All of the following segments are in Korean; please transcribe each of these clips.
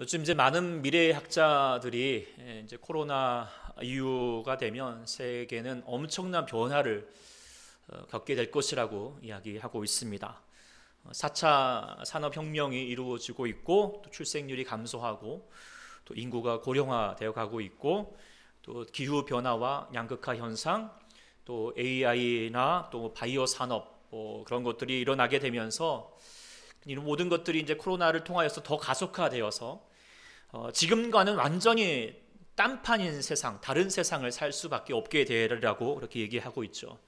요즘 이제 많은 미래학자들이 이제 코로나 이후가 되면 세계는 엄청난 변화를 겪게 될 것이라고 이야기하고 있습니다. 4차 산업혁명이 이루어지고 있고, 또 출생률이 감소하고, 또 인구가 고령화되어 가고 있고, 또 기후변화와 양극화 현상, 또 AI나 또 바이오 산업 그런 것들이 일어나게 되면서 이런 모든 것들이 이제 코로나를 통하여서 더 가속화되어서 지금과는 완전히 딴판인 세상, 다른 세상을 살 수밖에 없게 되리라고 그렇게 얘기하고 있죠.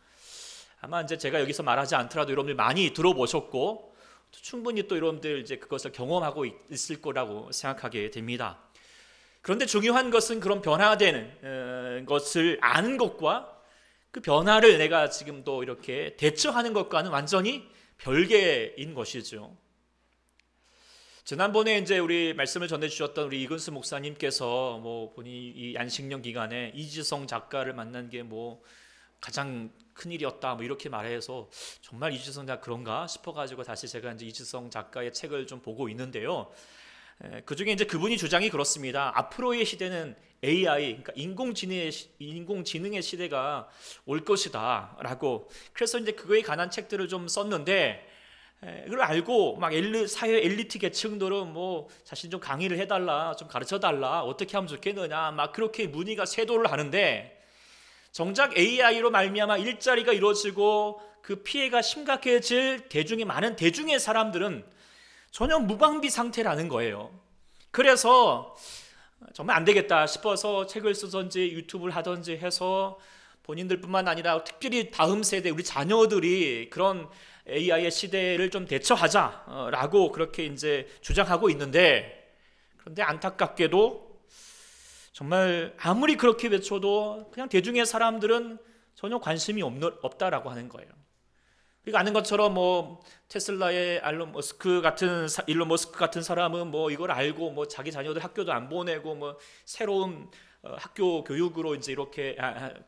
아마 이제 제가 여기서 말하지 않더라도 여러분들 많이 들어보셨고 충분히 또 여러분들 이제 그것을 경험하고 있을 거라고 생각하게 됩니다. 그런데 중요한 것은 그런 변화되는 것을 아는 것과 그 변화를 내가 지금도 이렇게 대처하는 것과는 완전히 별개인 것이죠. 지난번에 이제 우리 말씀을 전해주셨던 우리 이근수 목사님께서 본인이 이 안식년 기간에 이지성 작가를 만난 게 가장 큰 일이었다 이렇게 말해서 정말 이지성 작가 그런가 싶어가지고 다시 제가 이제 이지성 작가의 책을 좀 보고 있는데요. 그 중에 이제 그분이 주장이 그렇습니다. 앞으로의 시대는 AI, 그러니까 인공지능의 시대가 올 것이다라고. 그래서 이제 그거에 관한 책들을 좀 썼는데, 그걸 알고 막 사회 엘리트 계층들은 자신 좀 강의를 해달라, 좀 가르쳐달라, 어떻게 하면 좋겠느냐, 막 그렇게 문의가 쇄도를 하는데, 정작 AI로 말미암아 일자리가 이루어지고 그 피해가 심각해질 많은 대중의 사람들은 전혀 무방비 상태라는 거예요. 그래서 정말 안 되겠다 싶어서 책을 쓰든지 유튜브를 하든지 해서 본인들뿐만 아니라 특별히 다음 세대 우리 자녀들이 그런 AI의 시대를 좀 대처하자라고 그렇게 이제 주장하고 있는데, 그런데 안타깝게도 정말 아무리 그렇게 외쳐도 그냥 대중의 사람들은 전혀 관심이 없다라고 하는 거예요. 그러니까 아는 것처럼 테슬라의 일론 머스크 같은 사람은 이걸 알고 자기 자녀들 학교도 안 보내고 새로운 학교 교육으로 이제 이렇게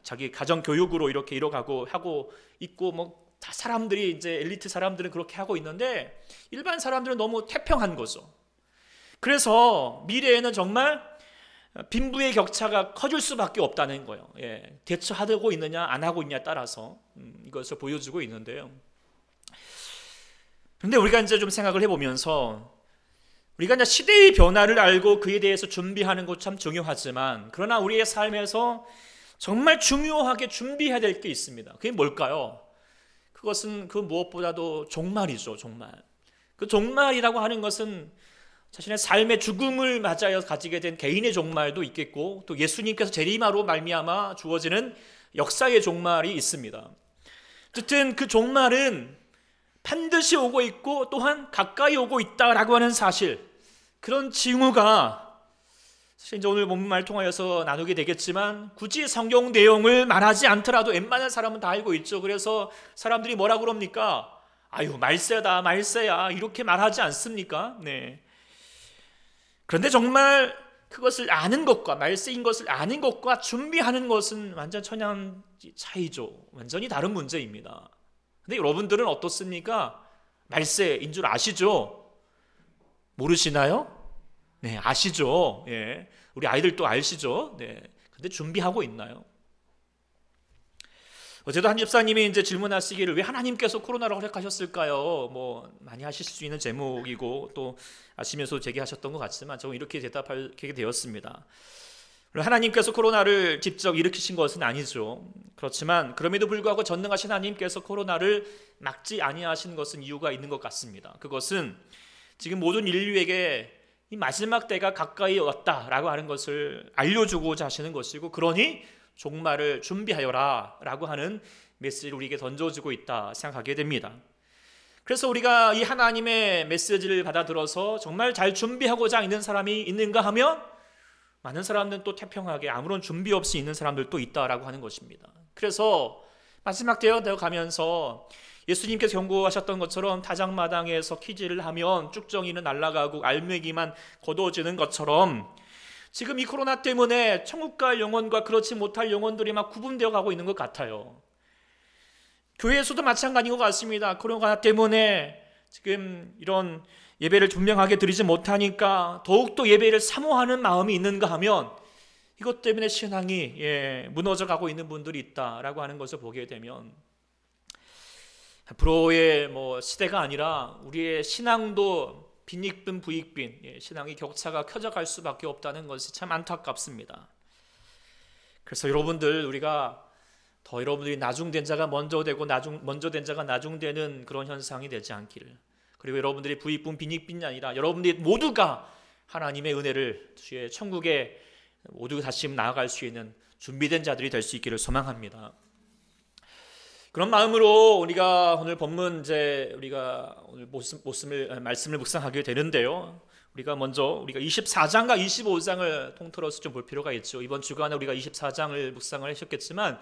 자기 가정 교육으로 이렇게 이뤄가고 하고 있고 다 사람들이 이제 엘리트 사람들은 그렇게 하고 있는데 일반 사람들은 너무 태평한 거죠. 그래서 미래에는 정말 빈부의 격차가 커질 수밖에 없다는 거예요. 대처하고 있느냐 안 하고 있냐에 따라서 이것을 보여주고 있는데요. 그런데 우리가 이제 좀 생각을 해보면서 우리가 이제 시대의 변화를 알고 그에 대해서 준비하는 것 참 중요하지만, 그러나 우리의 삶에서 정말 중요하게 준비해야 될 게 있습니다. 그게 뭘까요? 그것은 그 무엇보다도 종말이죠. 종말. 그 종말이라고 하는 것은 자신의 삶의 죽음을 맞아서 가지게 된 개인의 종말도 있겠고, 또 예수님께서 재림하로 말미암아 주어지는 역사의 종말이 있습니다. 어쨌든 그 종말은 반드시 오고 있고 또한 가까이 오고 있다라고 하는 사실, 그런 징후가 사실 이제 오늘 본문을 통하여서 나누게 되겠지만 굳이 성경 내용을 말하지 않더라도 웬만한 사람은 다 알고 있죠. 그래서 사람들이 뭐라 그럽니까? 아유, 말세다, 말세야, 이렇게 말하지 않습니까? 네. 그런데 정말 그것을 아는 것과 말세인 것을 아는 것과 준비하는 것은 완전 천양 차이죠. 완전히 다른 문제입니다. 근데 여러분들은 어떻습니까? 말세인 줄 아시죠? 모르시나요? 네, 아시죠? 예. 우리 아이들도 아시죠? 네. 근데 준비하고 있나요? 어제도 한 집사님이 이제 질문하시기를 왜 하나님께서 코로나를 허락하셨을까요? 많이 하실 수 있는 제목이고 또 아시면서 제기하셨던 것 같지만 저는 이렇게 대답하게 되었습니다. 하나님께서 코로나를 직접 일으키신 것은 아니죠. 그렇지만 그럼에도 불구하고 전능하신 하나님께서 코로나를 막지 아니하신 것은 이유가 있는 것 같습니다. 그것은 지금 모든 인류에게 이 마지막 때가 가까이 왔다라고 하는 것을 알려주고자 하시는 것이고, 그러니 종말을 준비하여라 라고 하는 메시지를 우리에게 던져주고 있다 생각하게 됩니다. 그래서 우리가 이 하나님의 메시지를 받아들어서 정말 잘 준비하고자 있는 사람이 있는가 하면 많은 사람들은 또 태평하게 아무런 준비 없이 있는 사람들도 있다라고 하는 것입니다. 그래서 마지막 때가 되어 가면서 예수님께서 경고하셨던 것처럼 타작마당에서 퀴즈를 하면 쭉정이는 날아가고 알맹이만 거두어지는 것처럼 지금 이 코로나 때문에 천국 갈 영혼과 그렇지 못할 영혼들이 막 구분되어 가고 있는 것 같아요. 교회에서도 마찬가지인 것 같습니다. 코로나 때문에 지금 이런 예배를 분명하게 드리지 못하니까 더욱더 예배를 사모하는 마음이 있는가 하면 이것 때문에 신앙이 무너져 가고 있는 분들이 있다라고 하는 것을 보게 되면 앞으로의 시대가 아니라 우리의 신앙도 빈익빈 부익빈, 신앙의 격차가 커져갈 수밖에 없다는 것이 참 안타깝습니다. 그래서 우리가 더 여러분들이 나중된 자가 먼저 되고 먼저 된 자가 나중되는 그런 현상이 되지 않기를, 그리고 여러분들이 부익빈 빈익빈이 아니라 여러분들이 모두가 하나님의 은혜를 주의 천국에 모두 다시 나아갈 수 있는 준비된 자들이 될 수 있기를 소망합니다. 그런 마음으로 우리가 오늘 본문 우리가 오늘 말씀을 묵상하게 되는데요. 우리가 먼저 24장과 25장을 통틀어서 좀 볼 필요가 있죠. 이번 주간에 우리가 24장을 묵상을 하셨겠지만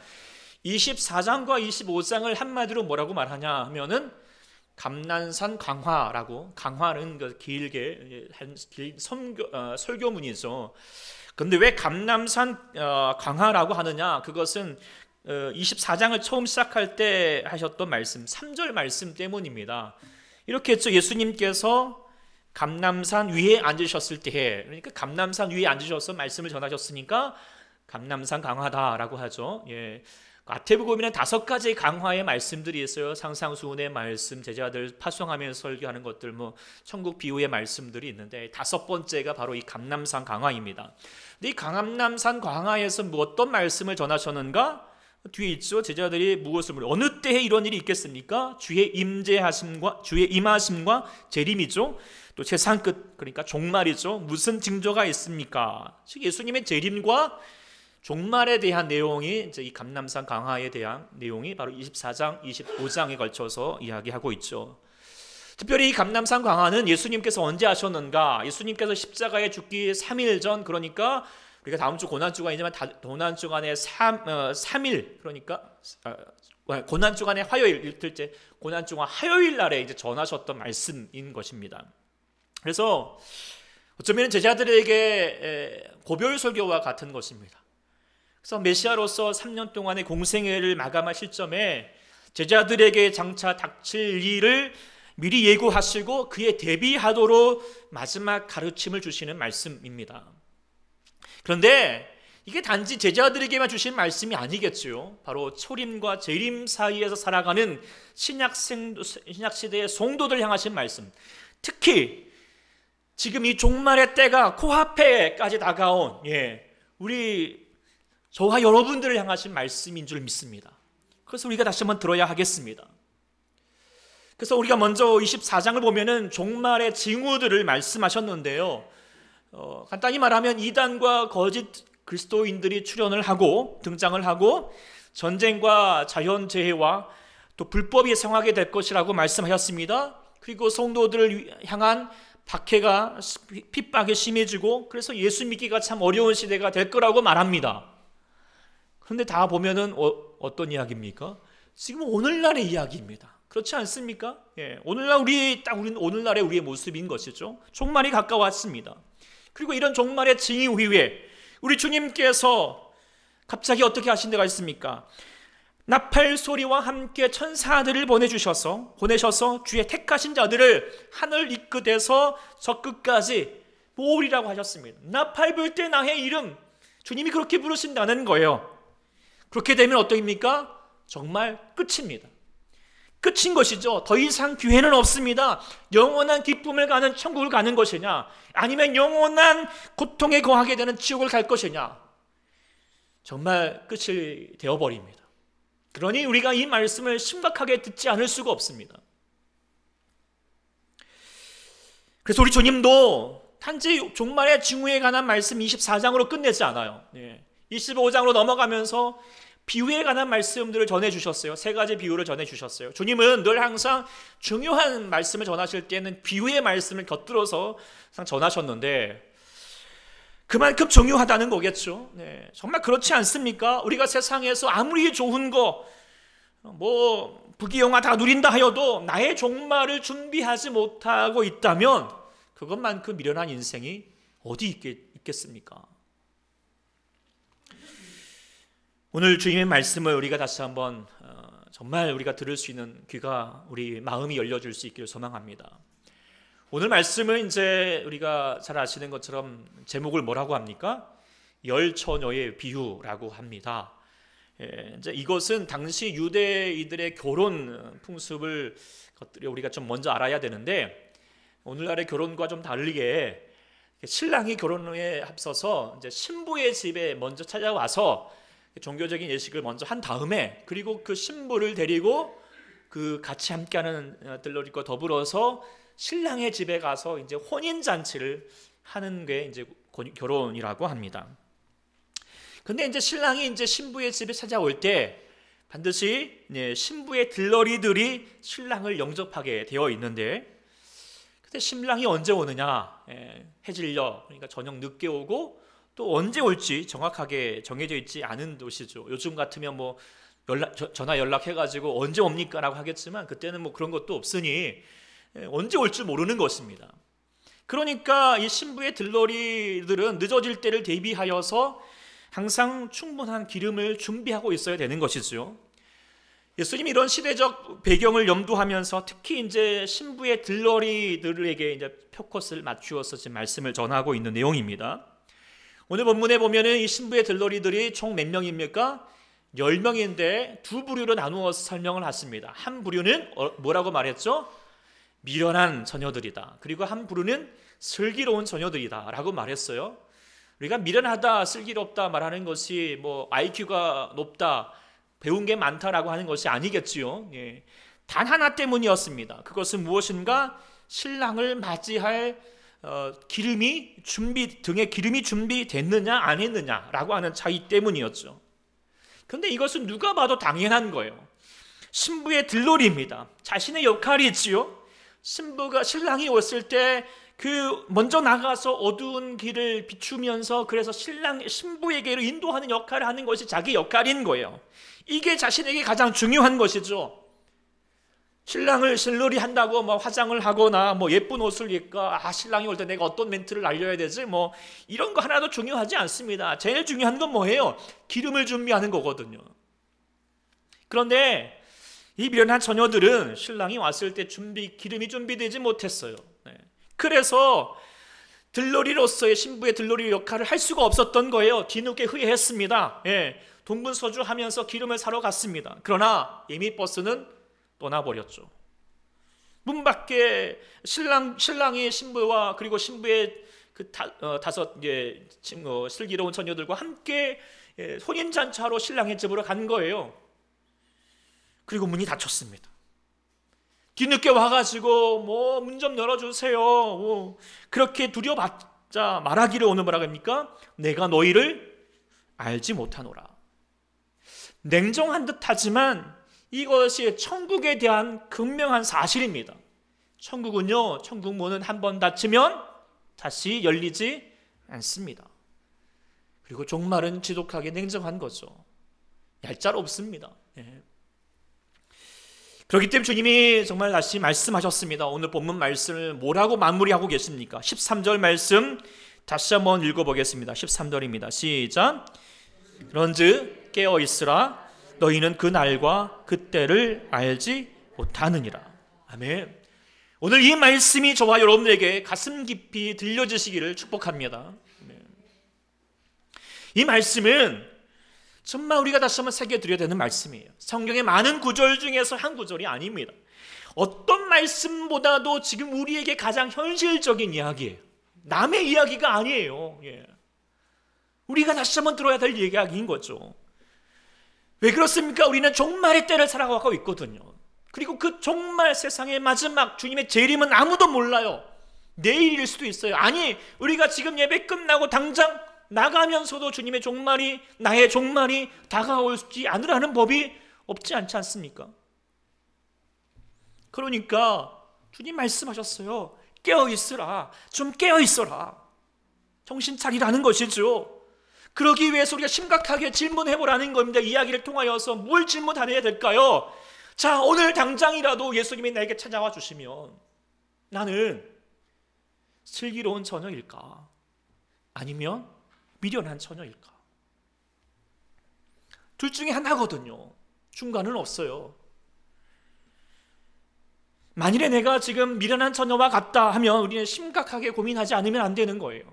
24장과 25장을 한마디로 뭐라고 말하냐 하면은 감난산 강화라고, 강화는 길게 설교문이죠. 근데 왜 감난산 강화라고 하느냐? 그것은 24장을 처음 시작할 때 하셨던 말씀, 3절 말씀 때문입니다. 이렇게 했죠. 예수님께서 감람산 위에 앉으셨을 때에, 그러니까 감람산 위에 앉으셔서 말씀을 전하셨으니까 감람산 강화다라고 하죠. 마태복음에는 5가지 강화의 말씀들이 있어요. 상상수훈의 말씀, 제자들 파송하면서 설교하는 것들, 천국 비유의 말씀들이 있는데 5번째가 바로 이 감람산 강화입니다. 근데 이 감람산 강화에서 어떤 말씀을 전하셨는가? 뒤에 있죠. 제자들이 무엇을 어느 때에 이런 일이 있겠습니까? 주의 임하심과 재림이죠. 또 세상 끝, 그러니까 종말이죠. 무슨 징조가 있습니까? 즉 예수님의 재림과 종말에 대한 내용이 이 감람산 강화에 대한 내용이 바로 24장, 25장에 걸쳐서 이야기하고 있죠. 특별히 이 감람산 강화는 예수님께서 언제 하셨는가? 예수님께서 십자가에 죽기 3일 전, 그러니까 우리가 다음 주 고난주간이지만 고난주간에 3일, 그러니까 고난주간에 화요일, 이틀째 고난주간 화요일 날에 이제 전하셨던 말씀인 것입니다. 그래서 어쩌면 제자들에게 고별 설교와 같은 것입니다. 그래서 메시아로서 3년 동안의 공생애를 마감할 시점에 제자들에게 장차 닥칠 일을 미리 예고하시고 그에 대비하도록 마지막 가르침을 주시는 말씀입니다. 그런데 이게 단지 제자들에게만 주신 말씀이 아니겠죠. 바로 초림과 재림 사이에서 살아가는 신약시대의 성도들 향하신 말씀, 특히 지금 이 종말의 때가 코앞에까지 다가온 우리 저와 여러분들을 향하신 말씀인 줄 믿습니다. 그래서 우리가 다시 한번 들어야 하겠습니다. 그래서 우리가 먼저 24장을 보면은 종말의 징후들을 말씀하셨는데요. 간단히 말하면 이단과 거짓 그리스도인들이 출현을 하고 등장을 하고 전쟁과 자연재해와 또 불법이 성하게 될 것이라고 말씀하셨습니다. 그리고 성도들을 향한 박해가, 핍박이 심해지고 그래서 예수 믿기가 참 어려운 시대가 될 거라고 말합니다. 그런데 다 보면은 어떤 이야기입니까? 지금 오늘날의 이야기입니다. 그렇지 않습니까? 오늘날 우리는 오늘날의 우리의 모습인 것이죠. 종말이 가까웠습니다. 그리고 이런 종말의 징후 이후에 우리 주님께서 갑자기 어떻게 하신 데가 있습니까? 나팔 소리와 함께 천사들을 보내셔서 주의 택하신 자들을 하늘 이끝에서 저 끝까지 모으리라고 하셨습니다. 나팔 불 때 나의 이름, 주님이 그렇게 부르신다는 거예요. 그렇게 되면 어떠입니까? 정말 끝입니다. 끝인 것이죠. 더 이상 기회는 없습니다. 영원한 기쁨을 가는 천국을 가는 것이냐, 아니면 영원한 고통에 거하게 되는 지옥을 갈 것이냐, 정말 끝이 되어버립니다. 그러니 우리가 이 말씀을 심각하게 듣지 않을 수가 없습니다. 그래서 우리 주님도 단지 종말의 징후에 관한 말씀 24장으로 끝내지 않아요. 25장으로 넘어가면서 비유에 관한 말씀들을 전해주셨어요. 3가지 비유를 전해주셨어요. 주님은 늘 항상 중요한 말씀을 전하실 때는 비유의 말씀을 곁들여서 항상 전하셨는데 그만큼 중요하다는 거겠죠. 정말 그렇지 않습니까? 우리가 세상에서 아무리 좋은 거, 부귀영화 다 누린다 하여도 나의 종말을 준비하지 못하고 있다면 그것만큼 미련한 인생이 어디 있겠습니까? 오늘 주님의 말씀을 우리가 다시 한번 정말 우리가 들을 수 있는 귀가, 우리 마음이 열려질 수 있기를 소망합니다. 오늘 말씀은 이제 우리가 잘 아시는 것처럼 제목을 뭐라고 합니까? 열처녀의 비유라고 합니다. 이제 이것은 당시 유대인들의 결혼 풍습을 것들이 우리가 좀 먼저 알아야 되는데, 오늘날의 결혼과 좀 다르게 신랑이 결혼에 앞서서 이제 신부의 집에 먼저 찾아와서 종교적인 예식을 먼저 한 다음에, 그리고 그 신부를 데리고 그 같이 함께하는 들러리과 더불어서 신랑의 집에 가서 이제 혼인 잔치를 하는 게 이제 결혼이라고 합니다. 근데 이제 신랑이 이제 신부의 집에 찾아올 때 반드시 신부의 들러리들이 신랑을 영접하게 되어 있는데, 근데 신랑이 언제 오느냐, 해질녘, 그러니까 저녁 늦게 오고 또 언제 올지 정확하게 정해져 있지 않은 것이죠. 요즘 같으면 뭐 전화 연락해가지고 언제 옵니까? 라고 하겠지만, 그때는 뭐 그런 것도 없으니 언제 올지 모르는 것입니다. 그러니까 이 신부의 들러리들은 늦어질 때를 대비하여서 항상 충분한 기름을 준비하고 있어야 되는 것이죠. 예수님이 이런 시대적 배경을 염두하면서 특히 이제 신부의 들러리들에게 이제 포커스를 맞추어서 지금 말씀을 전하고 있는 내용입니다. 오늘 본문에 보면은 이 신부의 들러리들이 총 몇 명입니까? 10명인데 두 부류로 나누어서 설명을 했습니다. 한 부류는 뭐라고 말했죠? 미련한 처녀들이다. 그리고 한 부류는 슬기로운 처녀들이다 라고 말했어요. 우리가 미련하다, 슬기롭다 말하는 것이 뭐 IQ가 높다, 배운 게 많다라고 하는 것이 아니겠지요. 단 하나 때문이었습니다. 그것은 무엇인가? 신랑을 맞이할 등에 기름이 준비됐느냐 안 했느냐라고 하는 차이 때문이었죠. 그런데 이것은 누가 봐도 당연한 거예요. 신부의 들러리입니다. 자신의 역할이 있지요. 신랑이 왔을 때 먼저 나가서 어두운 길을 비추면서 그래서 신부에게로 인도하는 역할을 하는 것이 자기 역할인 거예요. 이게 자신에게 가장 중요한 것이죠. 신랑을 실놀이 한다고 뭐 화장을 하거나 뭐 예쁜 옷을 입고 신랑이 올 때 내가 어떤 멘트를 날려야 되지 뭐 이런 거 하나도 중요하지 않습니다. 제일 중요한 건 뭐예요? 기름을 준비하는 거거든요. 그런데 이 미련한 처녀들은 신랑이 왔을 때 기름이 준비되지 못했어요. 그래서 들러리로서의 신부의 들러리 역할을 할 수가 없었던 거예요. 뒤늦게 후회했습니다. 동분서주하면서 기름을 사러 갔습니다. 그러나 이미 버스는 떠나버렸죠. 문 밖에 신랑이 신부와 그리고 신부의 그 다섯 슬기로운 처녀들과 함께 혼인잔치하러 신랑의 집으로 간 거예요. 그리고 문이 닫혔습니다. 뒤늦게 와가지고 뭐 문 좀 열어주세요. 그렇게 두려워봤자 말하기를 오늘 뭐라 합니까? 내가 너희를 알지 못하노라. 냉정한 듯하지만 이것이 천국에 대한 극명한 사실입니다. 천국은요, 천국 문은 한 번 닫히면 다시 열리지 않습니다. 그리고 종말은 지독하게 냉정한 거죠. 얄짤없습니다. 그렇기 때문에 주님이 정말 다시 말씀하셨습니다. 오늘 본문 말씀을 뭐라고 마무리하고 계십니까? 13절 말씀 다시 한번 읽어보겠습니다. 13절입니다. 시작. 그런즉 깨어있으라. 너희는 그 날과 그 때를 알지 못하느니라. 아멘. 오늘 이 말씀이 저와 여러분에게 가슴 깊이 들려주시기를 축복합니다. 이 말씀은 정말 우리가 다시 한번 새겨드려야 되는 말씀이에요. 성경의 많은 구절 중에서 한 구절이 아닙니다. 어떤 말씀보다도 지금 우리에게 가장 현실적인 이야기예요. 남의 이야기가 아니에요. 우리가 다시 한번 들어야 될 이야기인 거죠. 왜 그렇습니까? 우리는 종말의 때를 살아가고 있거든요. 그리고 그 종말 세상의 마지막 주님의 재림은 아무도 몰라요. 내일일 수도 있어요. 아니, 우리가 지금 예배 끝나고 당장 나가면서도 주님의 종말이, 나의 종말이 다가오지 않으라는 법이 없지 않지 않습니까? 그러니까 주님 말씀하셨어요. 깨어있으라. 좀 깨어있어라. 정신 차리라는 것이죠. 그러기 위해서 우리가 심각하게 질문해보라는 겁니다. 이야기를 통하여서 뭘 질문해야 될까요? 자, 오늘 당장이라도 예수님이 나에게 찾아와 주시면 나는 슬기로운 처녀일까? 아니면 미련한 처녀일까? 둘 중에 하나거든요. 중간은 없어요. 만일에 내가 지금 미련한 처녀와 같다 하면 우리는 심각하게 고민하지 않으면 안 되는 거예요.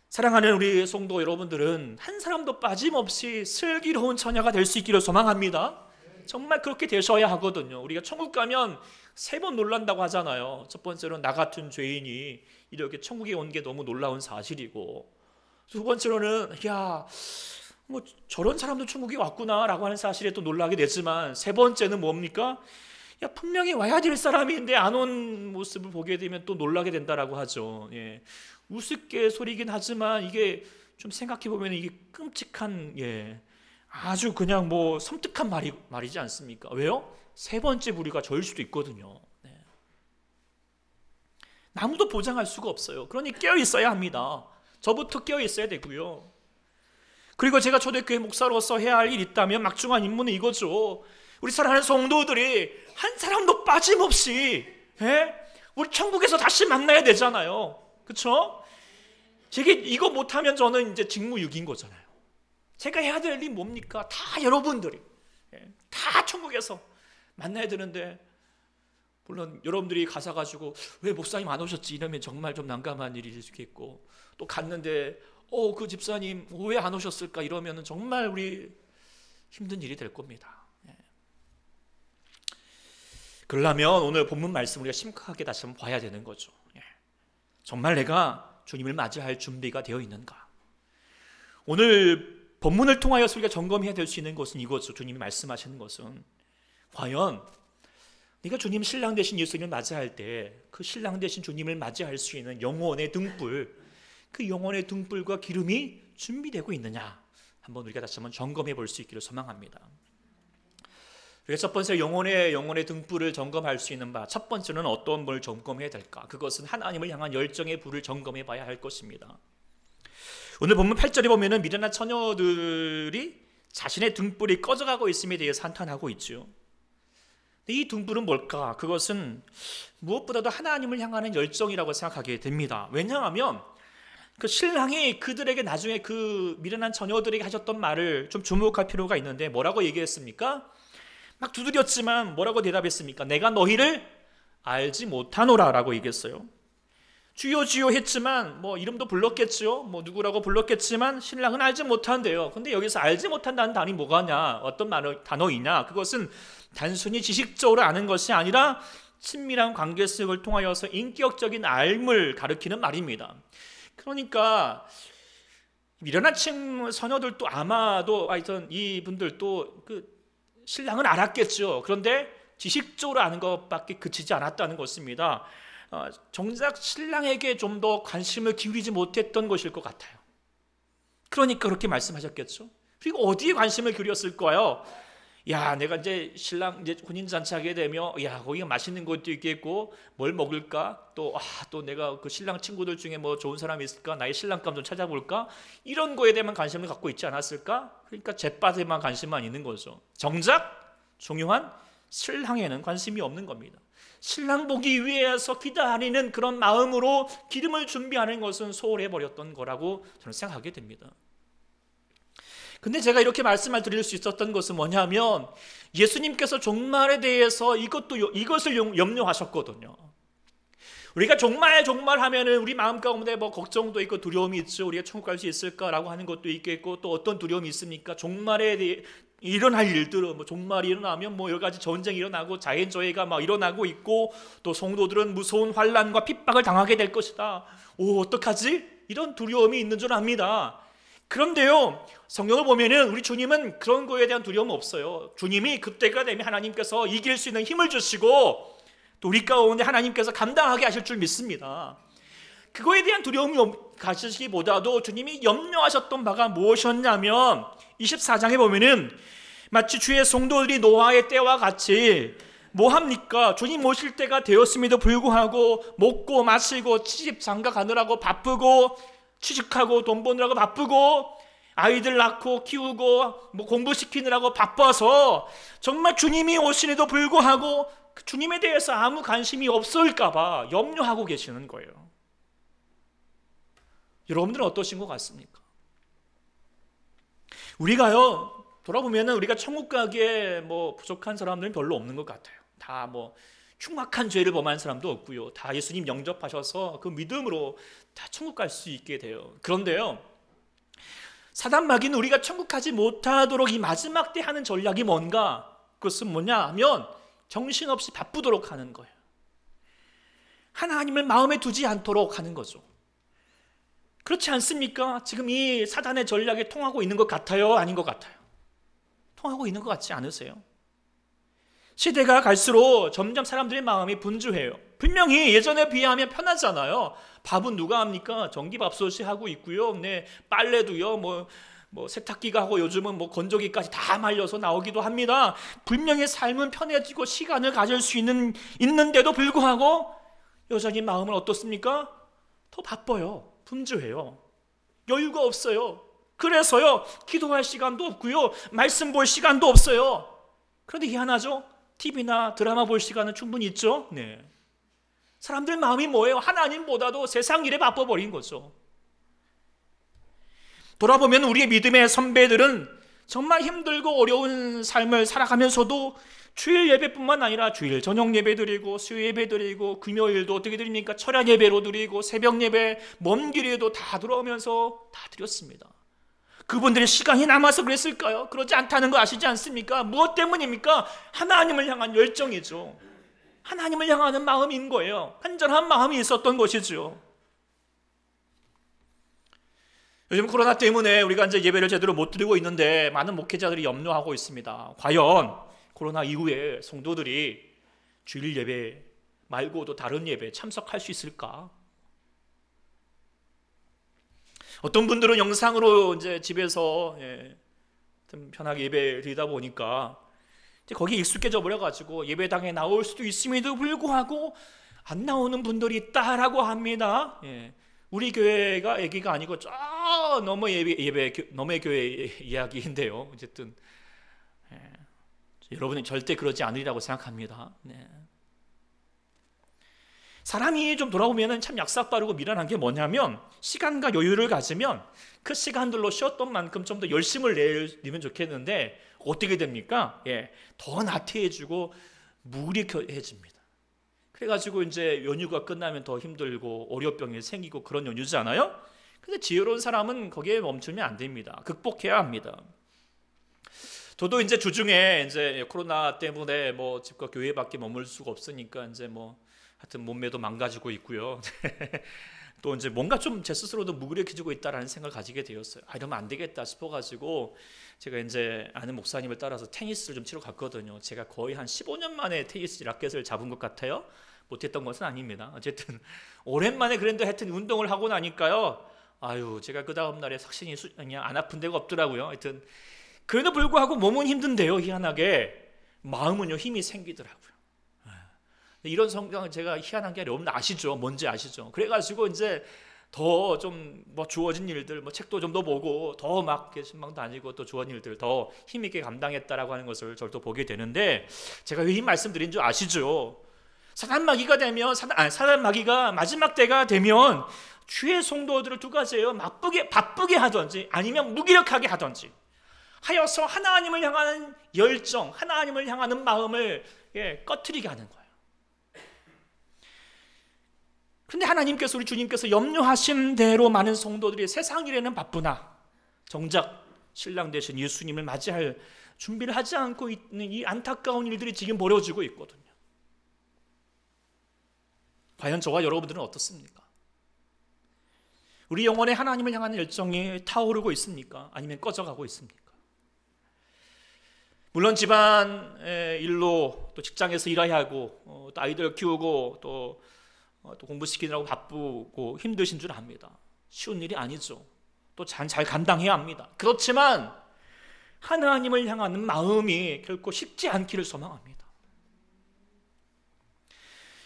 사랑하는 우리 성도 여러분들은 한 사람도 빠짐없이 슬기로운 처녀가 될 수 있기를 소망합니다. 정말 그렇게 되셔야 하거든요. 우리가 천국 가면 3번 놀란다고 하잖아요. 첫 번째로는 나 같은 죄인이 이렇게 천국에 온 게 너무 놀라운 사실이고, 두 번째로는 뭐 저런 사람도 천국에 왔구나라고 하는 사실에 또 놀라게 되지만, 세 번째는 뭡니까? 분명히 와야 될 사람인데 안 온 모습을 보게 되면 또 놀라게 된다라고 하죠. 우스갯소리긴 하지만 이게 좀 생각해 보면 이게 끔찍한, 아주 그냥 뭐 섬뜩한 말이지 않습니까? 왜요? 세 번째 부류가 저일 수도 있거든요. 아무도 보장할 수가 없어요. 그러니 깨어 있어야 합니다. 저부터 깨어 있어야 되고요. 그리고 제가 초대교회 목사로서 해야 할 일이 있다면 막중한 임무는 이거죠. 우리 사랑하는 성도들이 한 사람도 빠짐없이 우리 천국에서 다시 만나야 되잖아요. 그렇죠? 제가 이거 못하면 저는 이제 직무유기인 거잖아요. 제가 해야 될 일이 뭡니까? 다 여러분들이 다 천국에서 만나야 되는데, 물론 여러분들이 가사 가지고 왜 목사님 안 오셨지 이러면 정말 좀 난감한 일일 수 있겠고, 또 갔는데 그 집사님 왜 안 오셨을까 이러면 정말 우리 힘든 일이 될 겁니다. 그러려면 오늘 본문 말씀 우리가 심각하게 다시 한번 봐야 되는 거죠. 정말 내가 주님을 맞이할 준비가 되어 있는가? 오늘 본문을 통하여서 우리가 점검해야 될 수 있는 것은 이거죠. 주님이 말씀하시는 것은, 과연 네가 주님 신랑 되신 예수님을 맞이할 때 그 신랑 되신 주님을 맞이할 수 있는 영혼의 등불, 그 영혼의 등불과 기름이 준비되고 있느냐, 한번 우리가 다시 한번 점검해 볼 수 있기를 소망합니다. 그래서 첫 번째 영혼의 등불을 점검할 수 있는 바, 첫 번째는 어떤 걸 점검해야 될까? 그것은 하나님을 향한 열정의 불을 점검해 봐야 할 것입니다. 오늘 본문 8절에 보면은 미련한 처녀들이 자신의 등불이 꺼져가고 있음에 대해서 한탄하고 있죠. 이 등불은 뭘까? 그것은 무엇보다도 하나님을 향하는 열정이라고 생각하게 됩니다. 왜냐하면 그 신랑이 그들에게 나중에 그 미련한 처녀들에게 하셨던 말을 좀 주목할 필요가 있는데, 뭐라고 얘기했습니까? 막 두드렸지만 뭐라고 대답했습니까? 내가 너희를 알지 못하노라 라고 얘기했어요. 주여 주여 했지만 뭐 이름도 불렀겠죠. 뭐 누구라고 불렀겠지만 신랑은 알지 못한대요. 근데 여기서 알지 못한다는 단어이 뭐가냐? 어떤 단어이냐? 그것은 단순히 지식적으로 아는 것이 아니라 친밀한 관계 속을 통하여서 인격적인 알을 가리키는 말입니다. 그러니까 미련한 처녀들도 아마도 하여튼 이분들도 그 신랑은 알았겠죠. 그런데 지식적으로 아는 것밖에 그치지 않았다는 것입니다. 정작 신랑에게 좀 더 관심을 기울이지 못했던 것일 것 같아요. 그러니까 그렇게 말씀하셨겠죠. 그리고 어디에 관심을 기울였을까요? 내가 이제 신랑 이제 혼인 잔치하게 되면 거기가 맛있는 것도 있겠고 뭘 먹을까? 또 내가 그 신랑 친구들 중에 뭐 좋은 사람이 있을까? 나의 신랑감 좀 찾아볼까? 이런 거에 대한 관심을 갖고 있지 않았을까? 그러니까 잿밭에만 관심만 있는 거죠. 정작 중요한 신랑에는 관심이 없는 겁니다. 신랑 보기 위해서 기다리는 그런 마음으로 기름을 준비하는 것은 소홀해 버렸던 거라고 저는 생각하게 됩니다. 근데 제가 이렇게 말씀을 드릴 수 있었던 것은 뭐냐면, 예수님께서 종말에 대해서 이것을 염려하셨거든요. 우리가 종말 하면은 우리 마음 가운데 뭐 걱정도 있고 두려움이 있죠. 우리가 천국 갈 수 있을까라고 하는 것도 있겠고, 또 어떤 두려움이 있습니까? 종말에 대해 일어날 일들은 뭐 종말이 일어나면 뭐 여러 가지 전쟁이 일어나고 자연재해가 막 일어나고 있고, 또 성도들은 무서운 환난과 핍박을 당하게 될 것이다. 어떡하지? 이런 두려움이 있는 줄 압니다. 그런데요, 성경을 보면은 우리 주님은 그런 거에 대한 두려움은 없어요. 주님이 그때가 되면 하나님께서 이길 수 있는 힘을 주시고 또 우리 가운데 하나님께서 감당하게 하실 줄 믿습니다. 그거에 대한 두려움이 가지시기보다도 주님이 염려하셨던 바가 무엇이었냐면, 24장에 보면은 마치 주의 성도들이 노아의 때와 같이 뭐합니까? 주님 오실 때가 되었음에도 불구하고 먹고 마시고 시집 장가 가느라고 바쁘고, 취직하고 돈 버느라고 바쁘고, 아이들 낳고 키우고 뭐 공부시키느라고 바빠서 정말 주님이 오시는데도 불구하고 주님에 대해서 아무 관심이 없을까 봐 염려하고 계시는 거예요. 여러분들은 어떠신 것 같습니까? 우리가요, 돌아보면은 우리가 천국 가기에 뭐 부족한 사람들은 별로 없는 것 같아요. 다 뭐 흉악한 죄를 범한 사람도 없고요. 다 예수님 영접하셔서 그 믿음으로 다 천국 갈 수 있게 돼요. 그런데요, 사단 마귀는 우리가 천국 가지 못하도록 이 마지막 때 하는 전략이 뭔가? 그것은 뭐냐 하면 정신없이 바쁘도록 하는 거예요. 하나님을 마음에 두지 않도록 하는 거죠. 그렇지 않습니까? 지금 이 사단의 전략에 통하고 있는 것 같아요? 아닌 것 같아요? 통하고 있는 것 같지 않으세요? 시대가 갈수록 점점 사람들의 마음이 분주해요. 분명히 예전에 비하면 편하잖아요. 밥은 누가 합니까? 전기밥솥이 하고 있고요. 네, 빨래도요. 뭐 세탁기가 하고 요즘은 뭐 건조기까지 다 말려서 나오기도 합니다. 분명히 삶은 편해지고 시간을 가질 수 있는데도 불구하고 여전히 마음은 어떻습니까? 더 바빠요. 분주해요. 여유가 없어요. 그래서요, 기도할 시간도 없고요, 말씀 볼 시간도 없어요. 그런데 희한하죠? TV나 드라마 볼 시간은 충분히 있죠. 네. 사람들 마음이 뭐예요? 하나님보다도 세상 일에 바빠버린 거죠. 돌아보면 우리의 믿음의 선배들은 정말 힘들고 어려운 삶을 살아가면서도 주일 예배뿐만 아니라 주일 저녁 예배 드리고 수요 예배 드리고 금요일도 어떻게 드립니까? 철야 예배로 드리고 새벽 예배 먼 길에도 다 들어오면서 다 드렸습니다. 그분들의 시간이 남아서 그랬을까요? 그러지 않다는 거 아시지 않습니까? 무엇 때문입니까? 하나님을 향한 열정이죠. 하나님을 향하는 마음인 거예요. 간절한 마음이 있었던 것이죠. 요즘 코로나 때문에 우리가 이제 예배를 제대로 못 드리고 있는데 많은 목회자들이 염려하고 있습니다. 과연 코로나 이후에 성도들이 주일 예배 말고도 다른 예배 참석할 수 있을까? 어떤 분들은 영상으로 이제 집에서 좀 편하게 예배 드리다 보니까 이제 거기에 익숙해져 버려가지고 예배당에 나올 수도 있음에도 불구하고 안 나오는 분들이 있다라고 합니다. 우리 교회가 얘기가 아니고 저 너머의 교회 이야기인데요. 어쨌든 여러분이 절대 그러지 않으리라고 생각합니다. 사람이 좀 돌아오면 참 약삭빠르고 미련한 게 뭐냐면 시간과 여유를 가지면 그 시간들로 쉬었던 만큼 좀 더 열심을 내면 좋겠는데 어떻게 됩니까? 더 나태해지고 무력해집니다. 그래가지고 이제 연휴가 끝나면 더 힘들고 월요병이 생기고 그런 연휴잖아요. 근데 지혜로운 사람은 거기에 멈추면 안 됩니다. 극복해야 합니다. 저도 이제 주중에 이제 코로나 때문에 뭐 집과 교회밖에 머물 수가 없으니까 이제 뭐 하여튼 몸매도 망가지고 있고요. 또 이제 뭔가 좀 제 스스로도 무기력해지고 있다라는 생각을 가지게 되었어요. 이러면 안 되겠다 싶어가지고 제가 이제 아는 목사님을 따라서 테니스를 좀 치러 갔거든요. 제가 거의 한 15년 만에 테니스 라켓을 잡은 것 같아요. 못했던 것은 아닙니다. 어쨌든 오랜만에 그랬는데 하여튼 운동을 하고 나니까요. 제가 그 다음 날에 확신이 그냥 안 아픈 데가 없더라고요. 하여튼 그래도 불구하고 몸은 힘든데요. 희한하게 마음은요 힘이 생기더라고요. 이런 성경은 제가 희한한 게 여러분 아시죠? 뭔지 아시죠? 그래가지고 이제 더 좀 뭐 주어진 일들, 뭐 책도 좀 더 보고 더 막 신방도 아니고 또 주어진 일들 더 힘있게 감당했다라고 하는 것을 저를 또 보게 되는데 제가 왜 이 말씀드린 줄 아시죠? 사단 마귀가 마지막 때가 되면 주의 성도들을 두 가지예요. 바쁘게 하든지 아니면 무기력하게 하든지 하여서 하나님을 향하는 열정, 하나님을 향하는 마음을 꺼트리게 하는 거예요. 그런데 하나님께서 우리 주님께서 염려하신 대로 많은 성도들이 세상 일에는 바쁘나 정작 신랑 되신 예수님을 맞이할 준비를 하지 않고 있는 이 안타까운 일들이 지금 벌어지고 있거든요. 과연 저와 여러분들은 어떻습니까? 우리 영혼에 하나님을 향하는 열정이 타오르고 있습니까? 아니면 꺼져가고 있습니까? 물론 집안 일로 또 직장에서 일해야 하고 또 아이들 키우고 또 공부시키느라고 바쁘고 힘드신 줄 압니다. 쉬운 일이 아니죠. 또 잘 감당해야 합니다. 그렇지만 하나님을 향하는 마음이 결코 쉽지 않기를 소망합니다.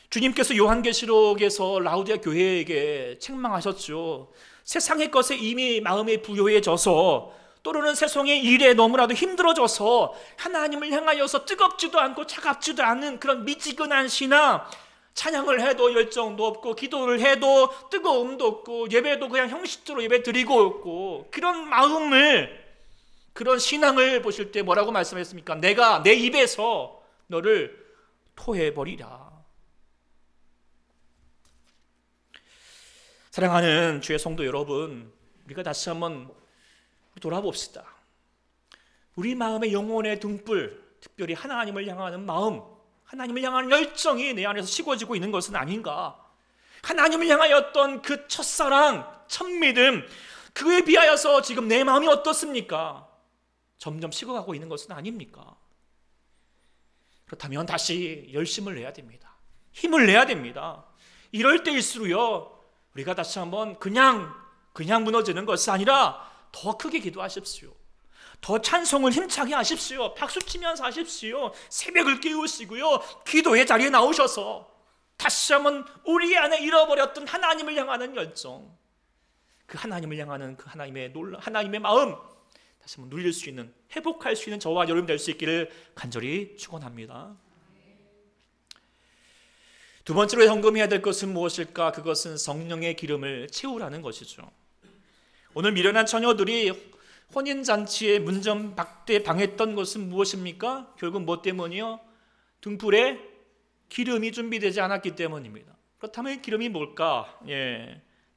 주님께서 요한계시록에서 라우디아 교회에게 책망하셨죠. 세상의 것에 이미 마음이 부요해져서 또는 세상의 일에 너무나도 힘들어져서 하나님을 향하여서 뜨겁지도 않고 차갑지도 않은 그런 미지근한 신앙, 찬양을 해도 열정도 없고 기도를 해도 뜨거움도 없고 예배도 그냥 형식적으로 예배 드리고 있고 그런 마음을 그런 신앙을 보실 때 뭐라고 말씀했습니까? 내가 내 입에서 너를 토해버리라. 사랑하는 주의 성도 여러분, 우리가 다시 한번 돌아봅시다. 우리 마음의 영혼의 등불, 특별히 하나님을 향하는 마음, 하나님을 향하는 열정이 내 안에서 식어지고 있는 것은 아닌가? 하나님을 향하였던 그 첫사랑, 첫믿음, 그에 비하여서 지금 내 마음이 어떻습니까? 점점 식어가고 있는 것은 아닙니까? 그렇다면 다시 열심을 내야 됩니다. 힘을 내야 됩니다. 이럴 때일수록요, 우리가 다시 한번 그냥 무너지는 것이 아니라 더 크게 기도하십시오. 더 찬송을 힘차게 하십시오. 박수치면서 하십시오. 새벽을 깨우시고요, 기도의 자리에 나오셔서 다시 한번 우리 안에 잃어버렸던 하나님을 향하는 열정, 그 하나님을 향하는 그 하나님의 마음 다시 한번 누릴 수 있는, 회복할 수 있는 저와 여러분 될 수 있기를 간절히 축원합니다. 두 번째로 점검해야 될 것은 무엇일까? 그것은 성령의 기름을 채우라는 것이죠. 오늘 미련한 처녀들이 혼인잔치에 문전박대 당했던 것은 무엇입니까? 결국 뭐 때문이요? 등불에 기름이 준비되지 않았기 때문입니다. 그렇다면 기름이 뭘까?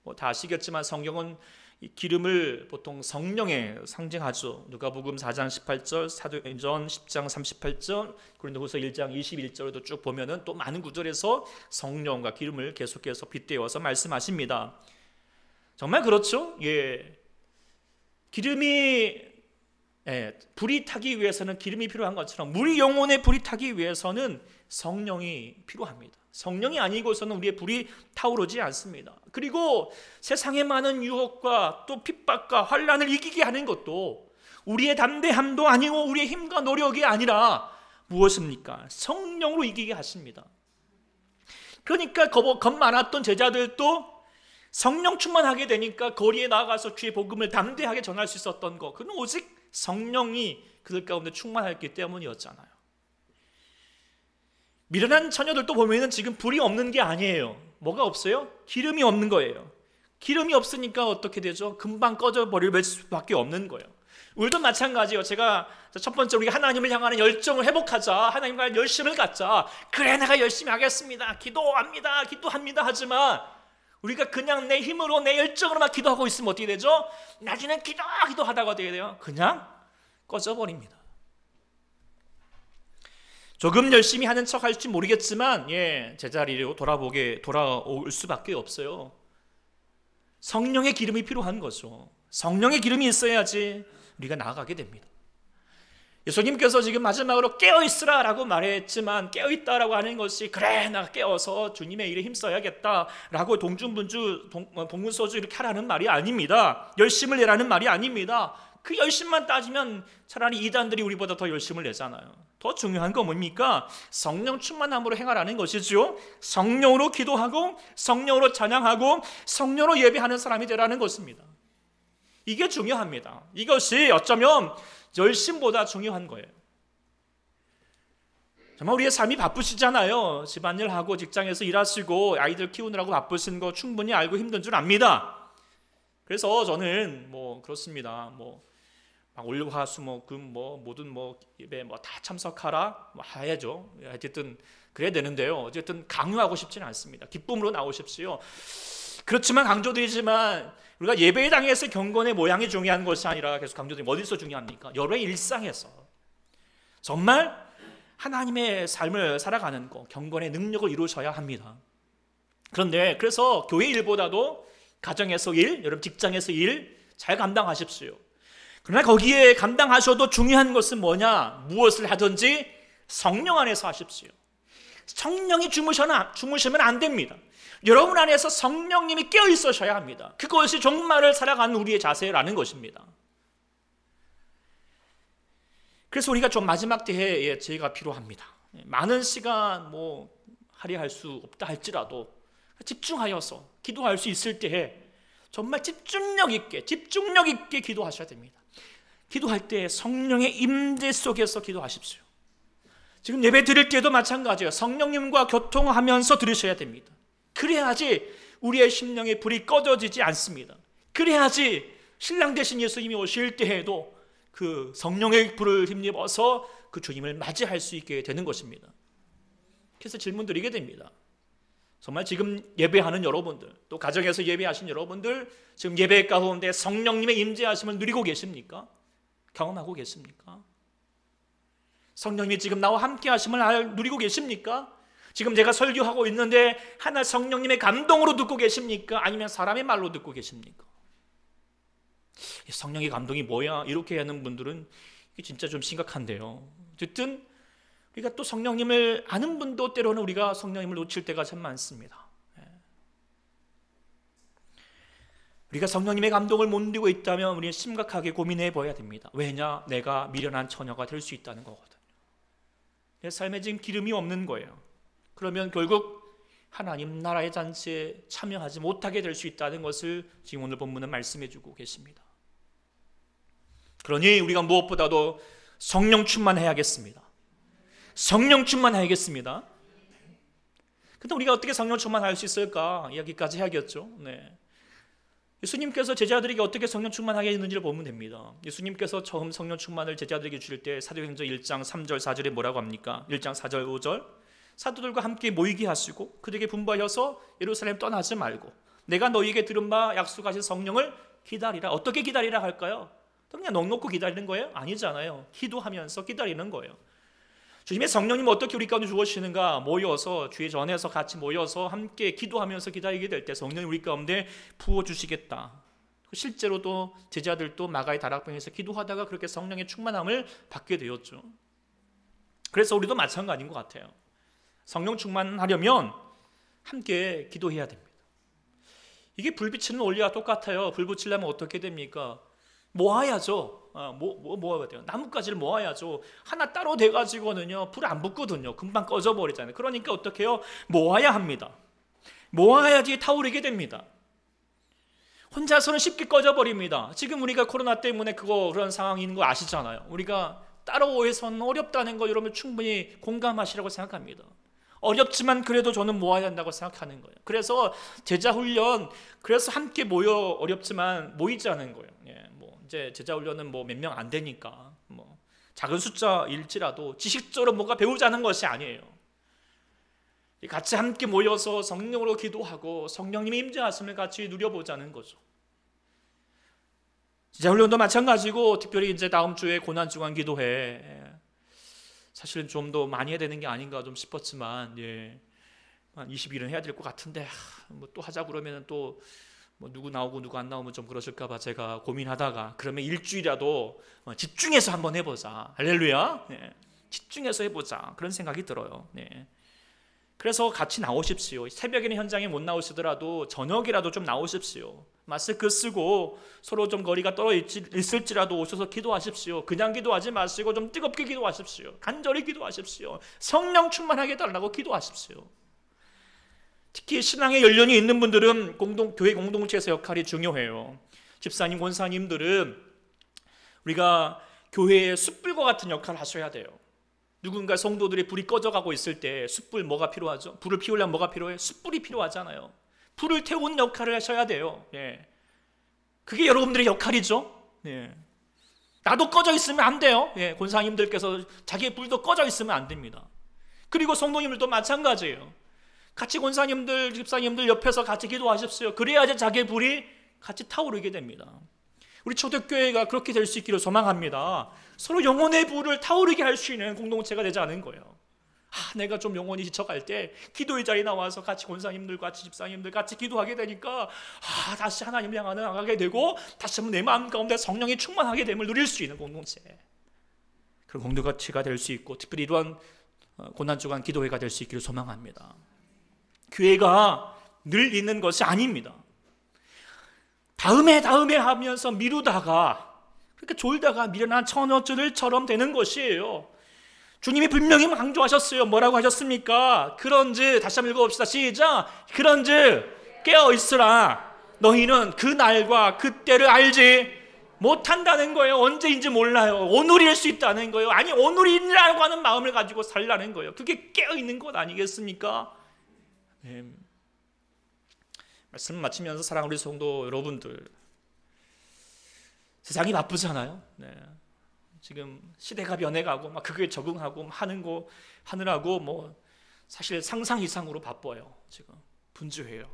뭐 다 아시겠지만 성경은 이 기름을 보통 성령에 상징하죠. 누가복음 4장 18절, 사도행전 10장 38절, 고린도후서 1장 21절에도 쭉 보면은 또 많은 구절에서 성령과 기름을 계속해서 빗대어서 말씀하십니다. 정말 그렇죠? 기름이 불이 타기 위해서는 기름이 필요한 것처럼 우리 영혼의 불이 타기 위해서는 성령이 필요합니다. 성령이 아니고서는 우리의 불이 타오르지 않습니다. 그리고 세상의 많은 유혹과 또 핍박과 환난을 이기게 하는 것도 우리의 담대함도 아니고 우리의 힘과 노력이 아니라 무엇입니까? 성령으로 이기게 하십니다. 그러니까 겁 많았던 제자들도 성령 충만하게 되니까 거리에 나가서 주의 복음을 담대하게 전할 수 있었던 것, 그건 오직 성령이 그들 가운데 충만했기 때문이었잖아요. 미련한 처녀들도 보면은 지금 불이 없는 게 아니에요. 뭐가 없어요? 기름이 없는 거예요. 기름이 없으니까 어떻게 되죠? 금방 꺼져버릴 수밖에 없는 거예요. 우리도 마찬가지예요. 제가 첫 번째 우리가 하나님을 향하는 열정을 회복하자, 하나님과 열심을 갖자, 그래 내가 열심히 하겠습니다, 기도합니다 하지만 우리가 그냥 내 힘으로 내 열정으로만 기도하고 있으면 어떻게 되죠? 나중에는 기도하다가 어떻게 돼요? 그냥 꺼져버립니다. 조금 열심히 하는 척 할지 모르겠지만 제자리로 돌아올 수밖에 없어요. 성령의 기름이 필요한 거죠. 성령의 기름이 있어야지 우리가 나아가게 됩니다. 예수님께서 지금 마지막으로 깨어있으라 라고 말했지만 깨어있다라고 하는 것이 그래 나 깨어서 주님의 일에 힘써야겠다 라고 동분서주 이렇게 하라는 말이 아닙니다. 열심을 내라는 말이 아닙니다. 그 열심만 따지면 차라리 이단들이 우리보다 더 열심을 내잖아요. 더 중요한 건 뭡니까? 성령 충만함으로 행하라는 것이죠. 성령으로 기도하고 성령으로 찬양하고 성령으로 예배하는 사람이 되라는 것입니다. 이게 중요합니다. 이것이 어쩌면 열심보다 중요한 거예요. 정말 우리의 삶이 바쁘시잖아요. 집안일하고 직장에서 일하시고 아이들 키우느라고 바쁘신 거 충분히 알고 힘든 줄 압니다. 그래서 저는 그렇습니다. 올화수목금 모든 예배 다 참석하라 해야죠. 어쨌든 그래야 되는데요. 어쨌든 강요하고 싶지는 않습니다. 기쁨으로 나오십시오. 그렇지만 강조드리지만 우리가 예배당에서 경건의 모양이 중요한 것이 아니라 계속 강조드리면 어디서 중요합니까? 여러의 일상에서 정말 하나님의 삶을 살아가는 것, 경건의 능력을 이루셔야 합니다. 그런데 그래서 교회 일보다도 가정에서 일, 여러분 직장에서 일 잘 감당하십시오. 그러나 거기에 감당하셔도 중요한 것은 뭐냐? 무엇을 하든지 성령 안에서 하십시오. 성령이 주무시면 안 됩니다. 여러분 안에서 성령님이 깨어 있으셔야 합니다. 그것이 종말을 살아가는 우리의 자세라는 것입니다. 그래서 우리가 좀 마지막 때에 제의가 필요합니다. 많은 시간 할애할 수 없다 할지라도 집중하여서 기도할 수 있을 때에 정말 집중력 있게 기도하셔야 됩니다. 기도할 때 성령의 임재 속에서 기도하십시오. 지금 예배 드릴 때도 마찬가지예요. 성령님과 교통하면서 들으셔야 됩니다. 그래야지 우리의 심령의 불이 꺼져지지 않습니다. 그래야지 신랑 되신 예수님이 오실 때에도 그 성령의 불을 힘입어서 그 주님을 맞이할 수 있게 되는 것입니다. 그래서 질문 드리게 됩니다. 정말 지금 예배하는 여러분들, 또 가정에서 예배하신 여러분들, 지금 예배 가운데 성령님의 임재하심을 누리고 계십니까? 경험하고 계십니까? 성령님이 지금 나와 함께 하심을 누리고 계십니까? 지금 제가 설교하고 있는데 하나 성령님의 감동으로 듣고 계십니까? 아니면 사람의 말로 듣고 계십니까? 성령의 감동이 뭐야? 이렇게 하는 분들은 진짜 좀 심각한데요. 어쨌든 우리가 또 성령님을 아는 분도 때로는 우리가 성령님을 놓칠 때가 참 많습니다. 우리가 성령님의 감동을 못 누리고 있다면 우리는 심각하게 고민해 봐야 됩니다. 왜냐? 내가 미련한 처녀가 될 수 있다는 거거든요. 내 삶에 지금 기름이 없는 거예요. 그러면 결국 하나님 나라의 잔치에 참여하지 못하게 될 수 있다는 것을 지금 오늘 본문은 말씀해 주고 계십니다. 그러니 우리가 무엇보다도 성령 충만해야겠습니다. 성령 충만해야겠습니다. 근데 우리가 어떻게 성령 충만할 수 있을까? 이야기까지 해야겠죠. 네. 예수님께서 제자들에게 어떻게 성령 충만하게 했는지를 보면 됩니다. 예수님께서 처음 성령 충만을 제자들에게 주실 때 사도행전 1장 3절 4절에 뭐라고 합니까? 1장 4절 5절 사도들과 함께 모이게 하시고 그들에게 분부하여서 예루살렘 떠나지 말고 내가 너희에게 들은 바 약속하신 성령을 기다리라. 어떻게 기다리라 할까요? 그냥 넉넉히 기다리는 거예요? 아니잖아요. 기도하면서 기다리는 거예요. 주님의 성령님 어떻게 우리 가운데 주어지시는가? 모여서 주의 전에서 같이 모여서 함께 기도하면서 기다리게 될 때 성령이 우리 가운데 부어주시겠다. 실제로도 제자들도 마가의 다락방에서 기도하다가 그렇게 성령의 충만함을 받게 되었죠. 그래서 우리도 마찬가지인 것 같아요. 성령 충만하려면 함께 기도해야 됩니다. 이게 불 비치는 원리와 똑같아요. 불 붙이려면 어떻게 됩니까? 모아야죠. 모아야 돼요. 나뭇가지를 모아야죠. 하나 따로 돼가지고는요 불 안 붙거든요. 금방 꺼져버리잖아요. 그러니까 어떻게 해요? 모아야 합니다. 모아야지 타오르게 됩니다. 혼자서는 쉽게 꺼져버립니다. 지금 우리가 코로나 때문에 그런 상황인 거 아시잖아요. 우리가 따로 해서는 어렵다는 거 여러분 충분히 공감하시라고 생각합니다. 어렵지만 그래도 저는 모아야 한다고 생각하는 거예요. 그래서 제자 훈련, 그래서 함께 모여 어렵지만 모이자는 거예요. 이제 제자 훈련은 몇 명 안 되니까 작은 숫자일지라도 지식적으로 뭔가 배우자는 것이 아니에요. 같이 함께 모여서 성령으로 기도하고 성령님의 임재하심을 같이 누려보자는 거죠. 제자 훈련도 마찬가지고 특별히 이제 다음 주에 고난주간 기도회 사실은 좀 더 많이 해야 되는 게 아닌가 좀 싶었지만 한 20일은 해야 될 것 같은데 또 하자 그러면 또 누구 나오고 누구 안 나오면 좀 그러실까 봐 제가 고민하다가 그러면 일주일이라도 집중해서 한번 해보자. 할렐루야. 집중해서 해보자. 그런 생각이 들어요. 그래서 같이 나오십시오. 새벽에는 현장에 못 나오시더라도 저녁이라도 좀 나오십시오. 마스크 쓰고 서로 좀 거리가 떨어져 있을지라도 오셔서 기도하십시오. 그냥 기도하지 마시고 좀 뜨겁게 기도하십시오. 간절히 기도하십시오. 성령 충만하게 해달라고 기도하십시오. 특히 신앙의 연륜이 있는 분들은 교회 공동체에서 역할이 중요해요. 집사님, 권사님들은 우리가 교회의 숯불과 같은 역할을 하셔야 돼요. 누군가 성도들이 불이 꺼져가고 있을 때 숯불 뭐가 필요하죠? 불을 피우려면 뭐가 필요해요? 숯불이 필요하잖아요. 불을 태우는 역할을 하셔야 돼요. 그게 여러분들의 역할이죠. 나도 꺼져 있으면 안 돼요. 권사님들께서 자기의 불도 꺼져 있으면 안 됩니다. 그리고 성도님들도 마찬가지예요. 같이 권사님들, 집사님들 옆에서 같이 기도하십시오. 그래야지 자기의 불이 같이 타오르게 됩니다. 우리 초대교회가 그렇게 될 수 있기를 소망합니다. 서로 영혼의 불을 타오르게 할 수 있는 공동체가 되자는 거예요. 내가 좀 영혼이 지쳐갈 때 기도의 자리에 나와서 같이 권사님들, 같이 집사님들 같이 기도하게 되니까 다시 하나님을 향하여 나가게 되고 다시 한번 내 마음 가운데 성령이 충만하게 됨을 누릴 수 있는 공동체, 그런 공동체가 될 수 있고 특별히 이러한 고난주간 기도회가 될 수 있기를 소망합니다. 교회가 늘 있는 것이 아닙니다. 다음에 하면서 미루다가 그렇게 졸다가 미련한 처녀들처럼 되는 것이에요. 주님이 분명히 강조하셨어요. 뭐라고 하셨습니까? 그런즉 다시 한번 읽어봅시다. 시작. 그런즉 깨어있으라. 너희는 그 날과 그때를 알지 못한다는 거예요. 언제인지 몰라요. 오늘일 수 있다는 거예요. 아니 오늘이라고 하는 마음을 가지고 살라는 거예요. 그게 깨어있는 것 아니겠습니까? 말씀 마치면서 사랑하는 우리 성도 여러분들, 세상이 바쁘잖아요. 지금 시대가 변해가고 막 그거에 적응하고 하느라고 사실 상상 이상으로 바빠요. 지금 분주해요.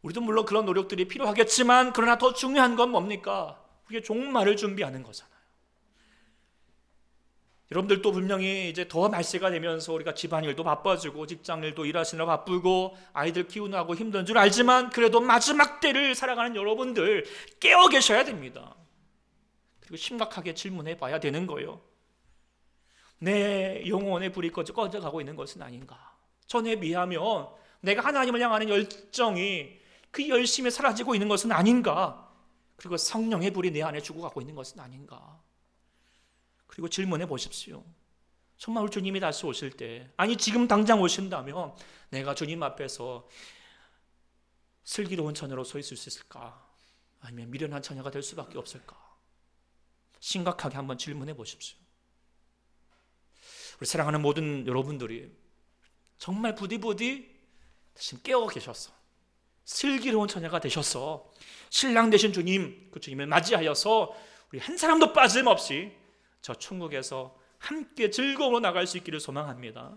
우리도 물론 그런 노력들이 필요하겠지만 그러나 더 중요한 건 뭡니까? 우리의 종말을 준비하는 거잖아요. 여러분들도 분명히 이제 더 말세가 되면서 우리가 집안일도 바빠지고 직장일도 일하시느라 바쁘고 아이들 키우느라고 힘든 줄 알지만 그래도 마지막 때를 살아가는 여러분들 깨어 계셔야 됩니다. 그리고 심각하게 질문해 봐야 되는 거예요. 내 영혼의 불이 꺼져가고 있는 것은 아닌가? 전에 비하면 내가 하나님을 향하는 열정이 그 열심히 사라지고 있는 것은 아닌가? 그리고 성령의 불이 내 안에 죽어가고 있는 것은 아닌가? 그리고 질문해 보십시오. 정말 우리 주님이 다시 오실 때, 아니 지금 당장 오신다면 내가 주님 앞에서 슬기로운 처녀로 서 있을 수 있을까? 아니면 미련한 처녀가 될 수밖에 없을까? 심각하게 한번 질문해 보십시오. 우리 사랑하는 모든 여러분들이 정말 부디 다시 깨어 계셔서 슬기로운 처녀가 되셔서 신랑 되신 주님, 그 주님을 맞이하여서 우리 한 사람도 빠짐없이 저 천국에서 함께 즐거움으로 나갈 수 있기를 소망합니다.